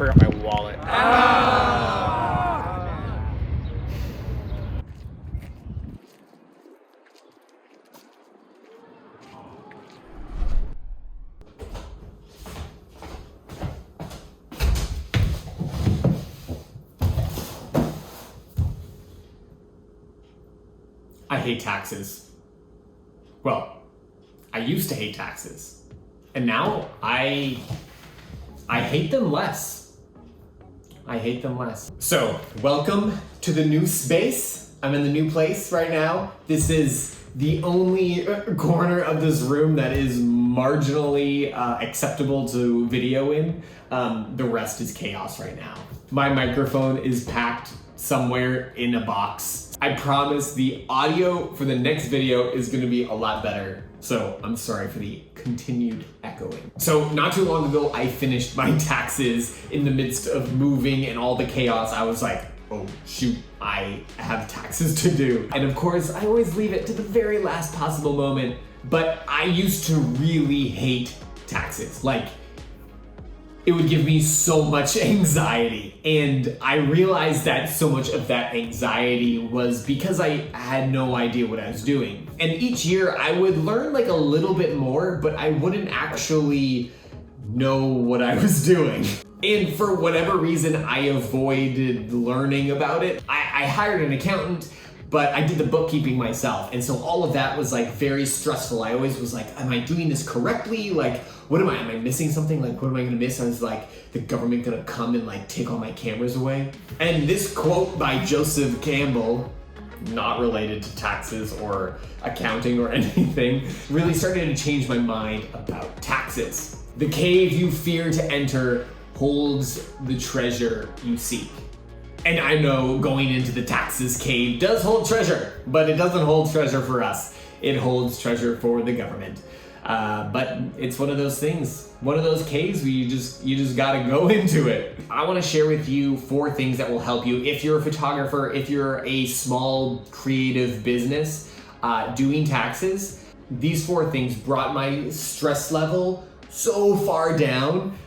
forgot my wallet. I hate taxes. Well, I used to hate taxes. And now I hate them less. I hate them less. So, welcome to the new space. I'm in the new place right now. This is the only corner of this room that is marginally acceptable to video in. The rest is chaos right now. My microphone is packed somewhere in a box. I promise the audio for the next video is gonna be a lot better. So I'm sorry for the continued echoing. So not too long ago, I finished my taxes in the midst of moving and all the chaos. I was like, oh shoot, I have taxes to do. And of course, I always leave it to the very last possible moment, but I used to really hate taxes. Like, it would give me so much anxiety. And I realized that so much of that anxiety was because I had no idea what I was doing. And each year I would learn like a little bit more, but I wouldn't actually know what I was doing. And for whatever reason, I avoided learning about it. I hired an accountant, but I did the bookkeeping myself. And so all of that was like very stressful. I always was like, am I doing this correctly? Like, am I missing something? Like, what am I gonna miss? I was like, the government gonna come and like take all my cameras away? And this quote by Joseph Campbell, not related to taxes or accounting or anything, really started to change my mind about taxes. The cave you fear to enter holds the treasure you seek. And I know going into the taxes cave does hold treasure, but it doesn't hold treasure for us. It holds treasure for the government. But it's one of those things, one of those caves where you just gotta go into it. I wanna share with you 4 things that will help you if you're a photographer, if you're a small creative business doing taxes. These 4 things brought my stress level so far down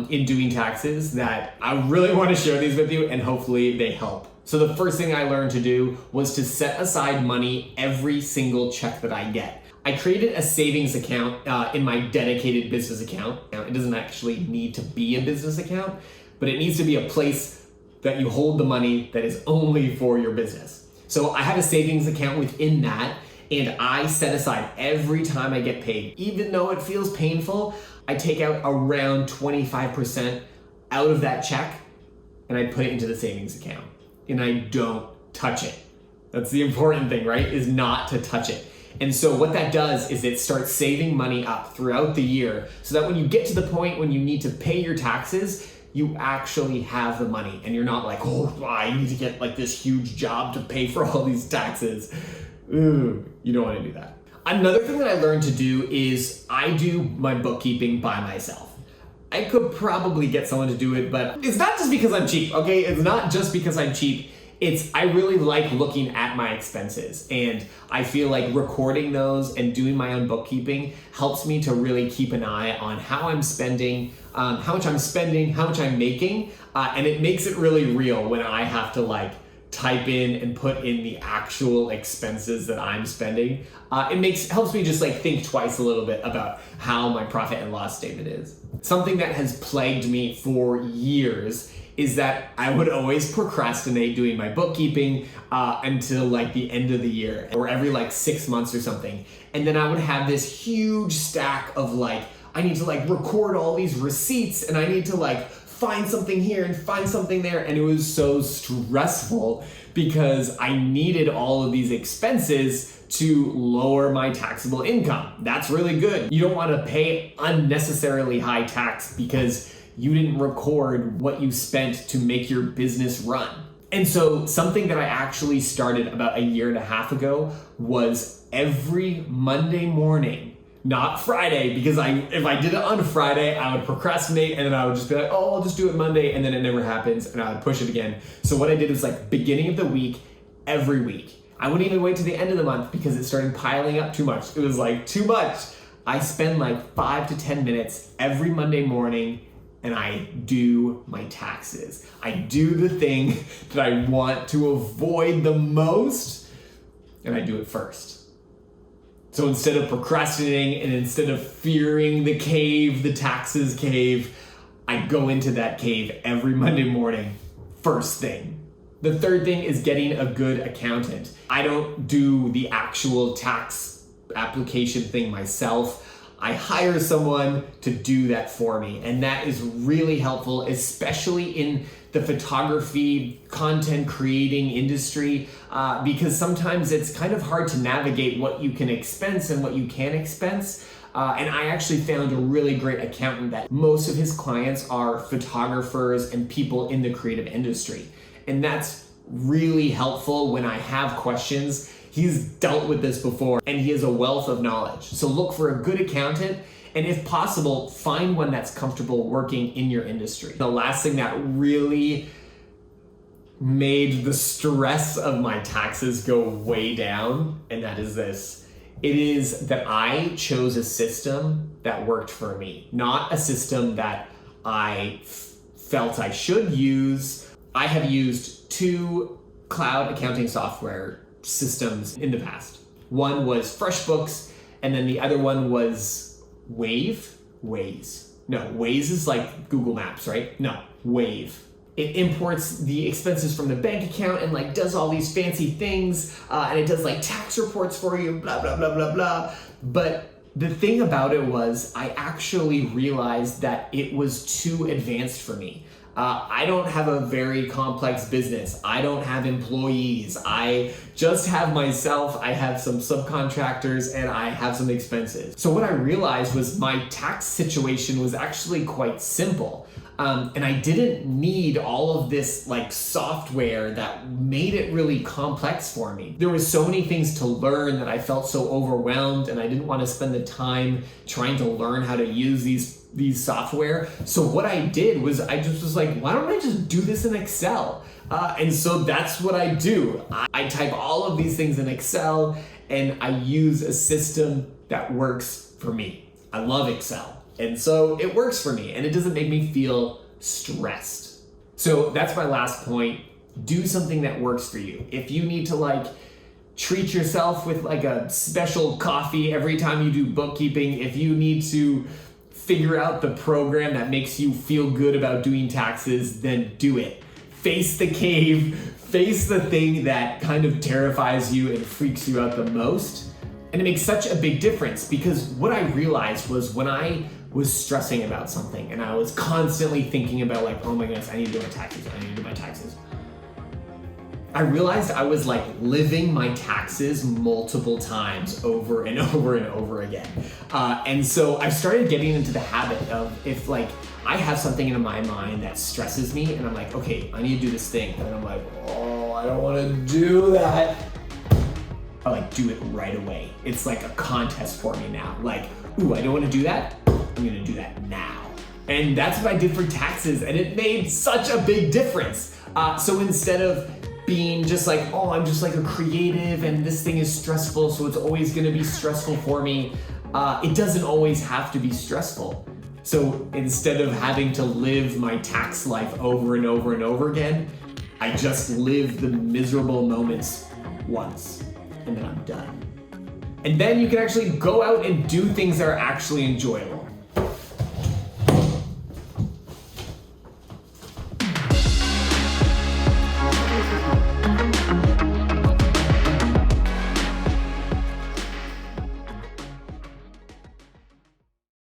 in doing taxes that I really wanna share these with you and hopefully they help. So the first thing I learned to do was to set aside money every single check that I get. I created a savings account in my dedicated business account. Now, it doesn't actually need to be a business account, but it needs to be a place that you hold the money that is only for your business. So I have a savings account within that, and I set aside every time I get paid. Even though it feels painful, I take out around 25% out of that check, and I put it into the savings account, and I don't touch it. That's the important thing, right? Is not to touch it. And so what that does is it starts saving money up throughout the year so that when you get to the point when you need to pay your taxes, you actually have the money and you're not like, oh, I need to get like this huge job to pay for all these taxes. Ooh, you don't want to do that. Another thing that I learned to do is I do my bookkeeping by myself. I could probably get someone to do it, but it's not just because I'm cheap, okay? It's not just because I'm cheap. I really like looking at my expenses, and I feel like recording those and doing my own bookkeeping helps me to really keep an eye on how I'm spending, how much I'm spending, how much I'm making, and it makes it really real when I have to like type in and put in the actual expenses that I'm spending. It helps me just like think twice a little bit about how my profit and loss statement is. Something that has plagued me for years is that I would always procrastinate doing my bookkeeping until like the end of the year or every like 6 months or something. And then I would have this huge stack of like, I need to like record all these receipts and I need to like find something here and find something there. And it was so stressful because I needed all of these expenses to lower my taxable income. That's really good. You don't want to pay unnecessarily high tax because you didn't record what you spent to make your business run. And so something that I actually started about a year and a half ago was every Monday morning, not Friday, because if I did it on Friday, I would procrastinate and then I would just be like, oh, I'll just do it Monday, and then it never happens and I would push it again. So what I did was like beginning of the week, every week. I wouldn't even wait to the end of the month because it started piling up too much. It was like too much. I spend like 5 to 10 minutes every Monday morning and I do my taxes. I do the thing that I want to avoid the most, and I do it first. So instead of procrastinating and instead of fearing the cave, the taxes cave, I go into that cave every Monday morning, first thing. The third thing is getting a good accountant. I don't do the actual tax application thing myself. I hire someone to do that for me, and that is really helpful, especially in the photography, content creating industry, because sometimes it's kind of hard to navigate what you can expense and what you can't expense. And I actually found a really great accountant that most of his clients are photographers and people in the creative industry. And that's really helpful when I have questions. He's dealt with this before and he has a wealth of knowledge. So look for a good accountant, and if possible, find one that's comfortable working in your industry. The last thing that really made the stress of my taxes go way down, and that is this. It is that I chose a system that worked for me, not a system that I felt I should use. I have used 2 cloud accounting software systems in the past. One was FreshBooks, and then the other one was Waze. No, Waze is like Google Maps, right? No, Wave. It imports the expenses from the bank account and like does all these fancy things, and it does like tax reports for you, blah, blah, blah, blah, blah. But the thing about it was I actually realized that it was too advanced for me. I don't have a very complex business. I don't have employees. I just have myself. I have some subcontractors and I have some expenses. So what I realized was my tax situation was actually quite simple. And I didn't need all of this like software that made it really complex for me. There was so many things to learn that I felt so overwhelmed, and I didn't want to spend the time trying to learn how to use these software. So what I did was I just was like, why don't I just do this in Excel? And so that's what I do. I type all of these things in Excel and I use a system that works for me. I love Excel. And so it works for me and it doesn't make me feel stressed. So that's my last point. Do something that works for you. If you need to like treat yourself with like a special coffee every time you do bookkeeping, if you need to figure out the program that makes you feel good about doing taxes, then do it. Face the cave, face the thing that kind of terrifies you and freaks you out the most. And it makes such a big difference, because what I realized was when I was stressing about something and I was constantly thinking about like, oh my goodness, I need to do my taxes, I need to do my taxes. I realized I was like living my taxes multiple times over and over and over again. And so I started getting into the habit of, if like I have something in my mind that stresses me and I'm like, okay, I need to do this thing. And I'm like, oh, I don't want to do that. I like do it right away. It's like a contest for me now. Like, ooh, I don't want to do that. I'm gonna do that now. And that's what I did for taxes, and it made such a big difference. So instead of being just like, oh, I'm just like a creative and this thing is stressful, so it's always gonna be stressful for me, it doesn't always have to be stressful. So instead of having to live my tax life over and over and over again, I just live the miserable moments once, and then I'm done. And then you can actually go out and do things that are actually enjoyable.